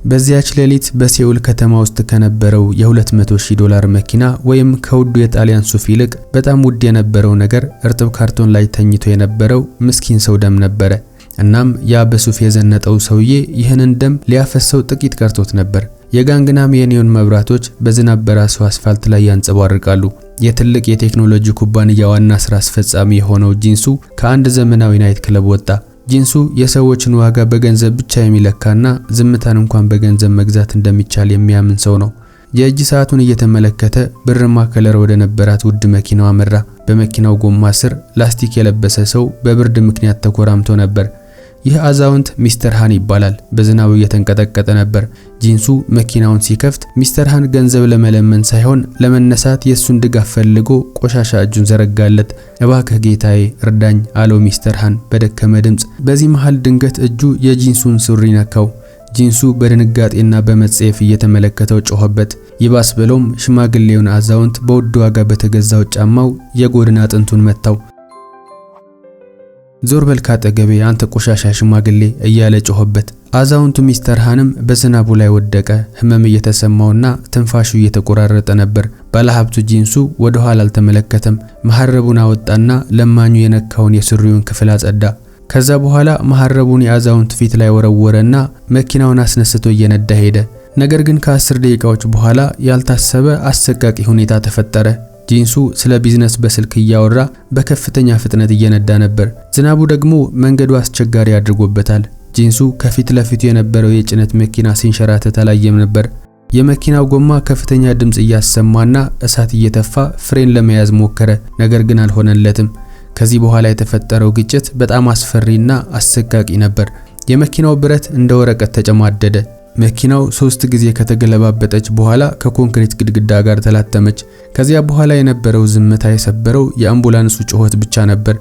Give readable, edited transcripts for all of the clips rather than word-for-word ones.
በዚያች ሌሊት በሴኡል ከተማ ውስጥ ከነበረው የ$200,000 መኪና ወይም ከውዱ የጣሊያን ሱፍ ይልቅ በጣም ውድ የነበረው ነገር እርጥብ ካርቶን ላይ ተኝቶ የነበረው ምስኪን ሰው ደም ነበረ። እናም ያ በሱፍ የዘነጠው ሰውዬ ይህንን ደም ሊያፈሰው ጥቂት ቀርቶት ነበር። የጋንግናም የኒዮን መብራቶች በዝናብ በራሱ አስፋልት ላይ ያንጸባርቃሉ። የትልቅ የቴክኖሎጂ ኩባንያ ዋና ስራ አስፈጻሚ የሆነው ጂንሱ ከአንድ ዘመናዊ ናይት ክለብ ወጣ። ጂንሱ የሰዎችን ዋጋ በገንዘብ ብቻ የሚለካና ዝምታን እንኳን በገንዘብ መግዛት እንደሚቻል የሚያምን ሰው ነው። የእጅ ሰዓቱን እየተመለከተ ብርማ ከለር ወደ ነበራት ውድ መኪናው አመራ። በመኪናው ጎማ ስር ላስቲክ የለበሰ ሰው በብርድ ምክንያት ተኮራምቶ ነበር። ይህ አዛውንት ሚስተር ሃን ይባላል። በዝናቡ እየተንቀጠቀጠ ነበር። ጂንሱ መኪናውን ሲከፍት ሚስተር ሃን ገንዘብ ለመለመን ሳይሆን ለመነሳት የሱን ድጋፍ ፈልጎ ቆሻሻ እጁን ዘረጋለት። እባክህ ጌታዬ እርዳኝ አለው ሚስተር ሃን በደከመ ድምጽ። በዚህ መሃል ድንገት እጁ የጂንሱን ሱሪ ነካው። ጂንሱ በድንጋጤና በመጸየፍ እየተመለከተው ጮኸበት። ይባስ ብሎም ሽማግሌውን አዛውንት በውድ ዋጋ በተገዛው ጫማው የጎድን አጥንቱን መታው። ዞር በል ካጠገቤ አንተ ቆሻሻ ሽማግሌ እያለ ጮኸበት። አዛውንቱ ሚስተር ሃንም በዝናቡ ላይ ወደቀ። ህመም እየተሰማውና ትንፋሹ እየተቆራረጠ ነበር። ባለሀብቱ ጂንሱ ወደ ኋላ አልተመለከተም። መሐረቡን አወጣና ለማኙ የነካውን የሱሪውን ክፍል አጸዳ። ከዛ በኋላ መሐረቡን የአዛውንቱ ፊት ላይ ወረወረና መኪናውን አስነስቶ እየነዳ ሄደ። ነገር ግን ከ10 ደቂቃዎች በኋላ ያልታሰበ አሰቃቂ ሁኔታ ተፈጠረ። ጂንሱ ስለ ቢዝነስ በስልክ እያወራ በከፍተኛ ፍጥነት እየነዳ ነበር። ዝናቡ ደግሞ መንገዱ አስቸጋሪ አድርጎበታል። ጂንሱ ከፊት ለፊቱ የነበረው የጭነት መኪና ሲንሸራተት አላየም ነበር። የመኪናው ጎማ ከፍተኛ ድምጽ እያሰማና እሳት እየተፋ ፍሬን ለመያዝ ሞከረ፣ ነገር ግን አልሆነለትም። ከዚህ በኋላ የተፈጠረው ግጭት በጣም አስፈሪና አሰቃቂ ነበር። የመኪናው ብረት እንደ ወረቀት ተጨማደደ። መኪናው 3 ጊዜ ከተገለባበጠች በኋላ ከኮንክሪት ግድግዳ ጋር ተላተመች። ከዚያ በኋላ የነበረው ዝምታ የሰበረው የአምቡላንሱ ጩኸት ብቻ ነበር።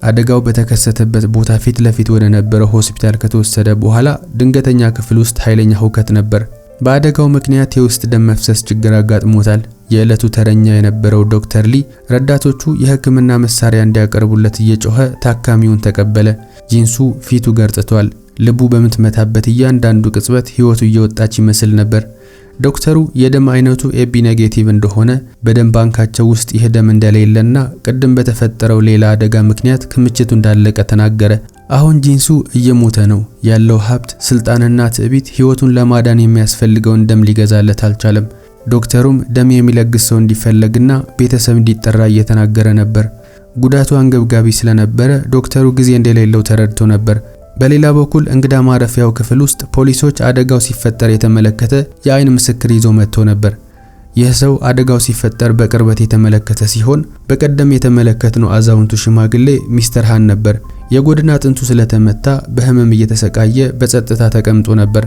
አደጋው በተከሰተበት ቦታ ፊት ለፊት ወደ ነበረው ሆስፒታል ከተወሰደ በኋላ ድንገተኛ ክፍል ውስጥ ኃይለኛ ሁከት ነበር። በአደጋው ምክንያት የውስጥ ደም መፍሰስ ችግር አጋጥሞታል። የዕለቱ ተረኛ የነበረው ዶክተር ሊ ረዳቶቹ የሕክምና መሳሪያ እንዲያቀርቡለት እየጮኸ ታካሚውን ተቀበለ። ጂንሱ ፊቱ ገርጥቷል። ልቡ በምትመታበት እያንዳንዱ ቅጽበት ህይወቱ እየወጣች ይመስል ነበር። ዶክተሩ የደም አይነቱ ኤቢ ኔጌቲቭ እንደሆነ፣ በደም ባንካቸው ውስጥ ይህ ደም እንደሌለና ቅድም በተፈጠረው ሌላ አደጋ ምክንያት ክምችቱ እንዳለቀ ተናገረ። አሁን ጂንሱ እየሞተ ነው። ያለው ሀብት፣ ስልጣንና ትዕቢት ህይወቱን ለማዳን የሚያስፈልገውን ደም ሊገዛለት አልቻለም። ዶክተሩም ደም የሚለግስ ሰው እንዲፈለግና ቤተሰብ እንዲጠራ እየተናገረ ነበር። ጉዳቱ አንገብጋቢ ስለነበረ ዶክተሩ ጊዜ እንደሌለው ተረድቶ ነበር። በሌላ በኩል እንግዳ ማረፊያው ክፍል ውስጥ ፖሊሶች አደጋው ሲፈጠር የተመለከተ የአይን ምስክር ይዞ መጥቶ ነበር። ይህ ሰው አደጋው ሲፈጠር በቅርበት የተመለከተ ሲሆን በቀደም የተመለከተው አዛውንቱ ሽማግሌ ሚስተር ሃን ነበር። የጎድን አጥንቱ ስለተመታ በህመም እየተሰቃየ በጸጥታ ተቀምጦ ነበር።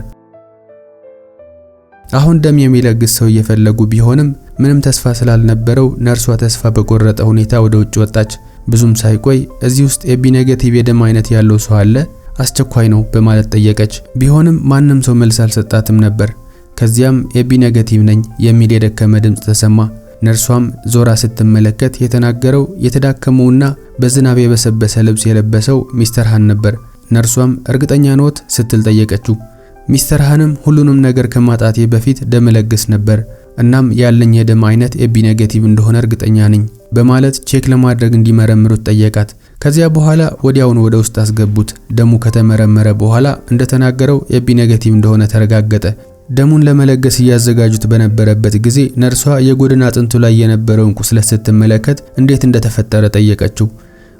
አሁን ደም የሚለግስ ሰው እየፈለጉ ቢሆንም ምንም ተስፋ ስላልነበረው ነርሷ ተስፋ በቆረጠ ሁኔታ ወደ ውጭ ወጣች። ብዙም ሳይቆይ እዚህ ውስጥ ኤቢ ኔጌቲቭ የደም አይነት ያለው ሰው አለ? አስቸኳይ ነው በማለት ጠየቀች። ቢሆንም ማንም ሰው መልስ አልሰጣትም ነበር። ከዚያም ኤቢ ኔጌቲቭ ነኝ የሚል የደከመ ድምጽ ተሰማ። ነርሷም ዞራ ስትመለከት የተናገረው የተዳከመውና በዝናብ የበሰበሰ ልብስ የለበሰው ሚስተር ሃን ነበር። ነርሷም እርግጠኛ ነዎት ስትል ጠየቀችው። ሚስተር ሃንም ሁሉንም ነገር ከማጣቴ በፊት ደም ለግስ ነበር፣ እናም ያለኝ የደም አይነት ኤቢ ኔጌቲቭ እንደሆነ እርግጠኛ ነኝ በማለት ቼክ ለማድረግ እንዲመረምሩት ጠየቃት። ከዚያ በኋላ ወዲያውኑ ወደ ውስጥ አስገቡት። ደሙ ከተመረመረ በኋላ እንደተናገረው ኤቢ ኔጌቲቭ እንደሆነ ተረጋገጠ። ደሙን ለመለገስ እያዘጋጁት በነበረበት ጊዜ ነርሷ የጎድን አጥንቱ ላይ የነበረውን ቁስለት ስትመለከት እንዴት እንደተፈጠረ ጠየቀችው።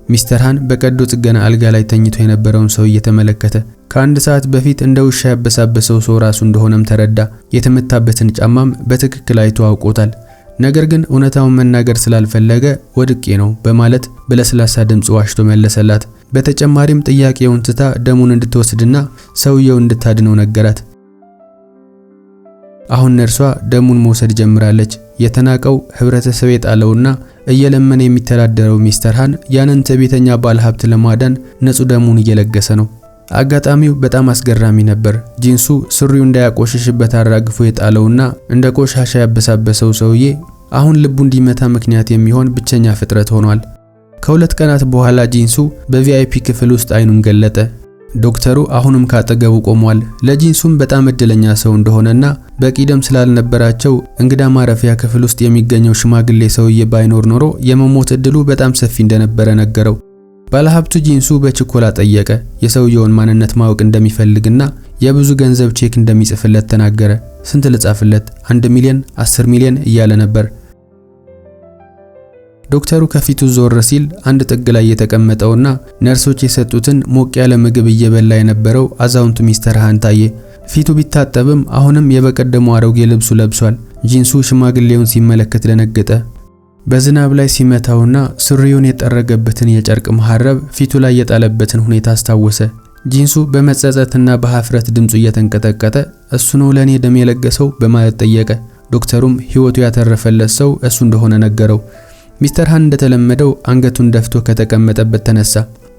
ሚስተር ሃን በቀዶ ጥገና አልጋ ላይ ተኝቶ የነበረውን ሰው እየተመለከተ ከአንድ ሰዓት በፊት እንደ ውሻ ያበሳበሰው ሰው ራሱ እንደሆነም ተረዳ። የተመታበትን ጫማም በትክክል አይቶ አውቆታል። ነገር ግን እውነታውን መናገር ስላልፈለገ ወድቄ ነው በማለት በለስላሳ ድምጽ ዋሽቶ መለሰላት። በተጨማሪም ጥያቄውን ትታ ደሙን እንድትወስድና ሰውየው እንድታድነው ነገራት። አሁን ነርሷ ደሙን መውሰድ ጀምራለች። የተናቀው ህብረተሰብ የጣለውና እየለመነ የሚተዳደረው ሚስተር ሃን ያንን ትዕቢተኛ ባለሀብት ለማዳን ንጹህ ደሙን እየለገሰ ነው። አጋጣሚው በጣም አስገራሚ ነበር። ጂንሱ ሱሪው እንዳያቆሽሽበት አራግፎ የጣለውና እንደ ቆሻሻ ያበሳበሰው ሰውዬ አሁን ልቡ እንዲመታ ምክንያት የሚሆን ብቸኛ ፍጥረት ሆኗል። ከሁለት ቀናት በኋላ ጂንሱ በቪአይፒ ክፍል ውስጥ አይኑን ገለጠ። ዶክተሩ አሁንም ካጠገቡ ቆሟል። ለጂንሱም በጣም እድለኛ ሰው እንደሆነና በቂ ደም ስላልነበራቸው እንግዳ ማረፊያ ክፍል ውስጥ የሚገኘው ሽማግሌ ሰውዬ ባይኖር ኖሮ የመሞት እድሉ በጣም ሰፊ እንደነበረ ነገረው። ባለሀብቱ ጂንሱ በችኮላ ጠየቀ። የሰውየውን ማንነት ማወቅ እንደሚፈልግና የብዙ ገንዘብ ቼክ እንደሚጽፍለት ተናገረ። ስንት ልጻፍለት? 1 ሚሊዮን፣ 10 ሚሊዮን እያለ ነበር። ዶክተሩ ከፊቱ ዞር ሲል አንድ ጥግ ላይ የተቀመጠውና ነርሶች የሰጡትን ሞቅ ያለ ምግብ እየበላ የነበረው አዛውንቱ ሚስተር ሃን ታየ። ፊቱ ቢታጠብም አሁንም የበቀደሙ አሮጌ ልብሱ ለብሷል። ጂንሱ ሽማግሌውን ሲመለከት ደነገጠ። በዝናብ ላይ ሲመታውና ሱሪውን የጠረገበትን የጨርቅ መሐረብ ፊቱ ላይ የጣለበትን ሁኔታ አስታወሰ። ጂንሱ በመጸጸትና በሐፍረት ድምጹ እየተንቀጠቀጠ እሱ ነው ለኔ ደም የለገሰው በማለት ጠየቀ። ዶክተሩም ህይወቱ ያተረፈለት ሰው እሱ እንደሆነ ነገረው። ሚስተር ሃን እንደተለመደው አንገቱን ደፍቶ ከተቀመጠበት ተነሳ።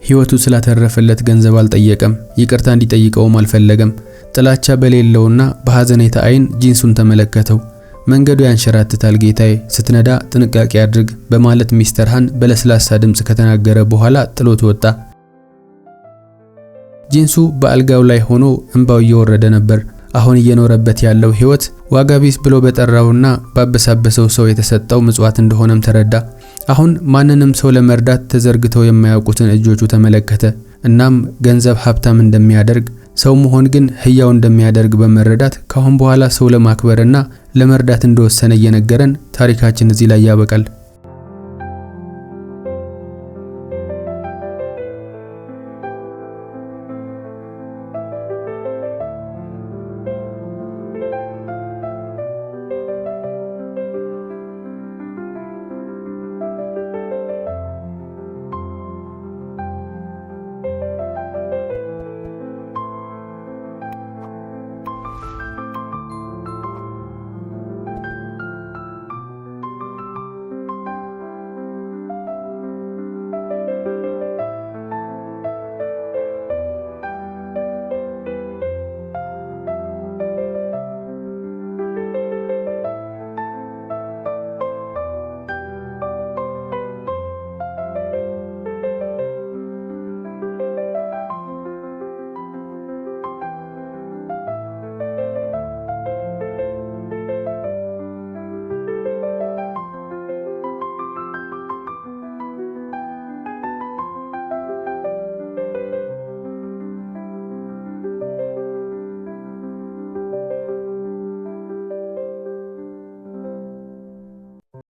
ህይወቱ ስላተረፈለት ገንዘብ አልጠየቀም። ይቅርታ እንዲጠይቀውም አልፈለገም። ጥላቻ በሌለውና በሐዘኔታ አይን ጂንሱን ተመለከተው። መንገዱ ያንሸራትታል ጌታዬ፣ ስትነዳ ጥንቃቄ አድርግ በማለት ሚስተር ሃን በለስላሳ ድምጽ ከተናገረ በኋላ ጥሎት ወጣ። ጂንሱ በአልጋው ላይ ሆኖ እንባው እየወረደ ነበር። አሁን እየኖረበት ያለው ህይወት ዋጋ ቢስ ብሎ በጠራውና ባበሳበሰው ሰው የተሰጠው ምጽዋት እንደሆነም ተረዳ። አሁን ማንንም ሰው ለመርዳት ተዘርግተው የማያውቁትን እጆቹ ተመለከተ። እናም ገንዘብ ሀብታም እንደሚያደርግ ሰው መሆን ግን ህያው እንደሚያደርግ በመረዳት ካሁን በኋላ ሰው ለማክበርና ለመርዳት እንደወሰነ እየነገረን ታሪካችን እዚህ ላይ ያበቃል።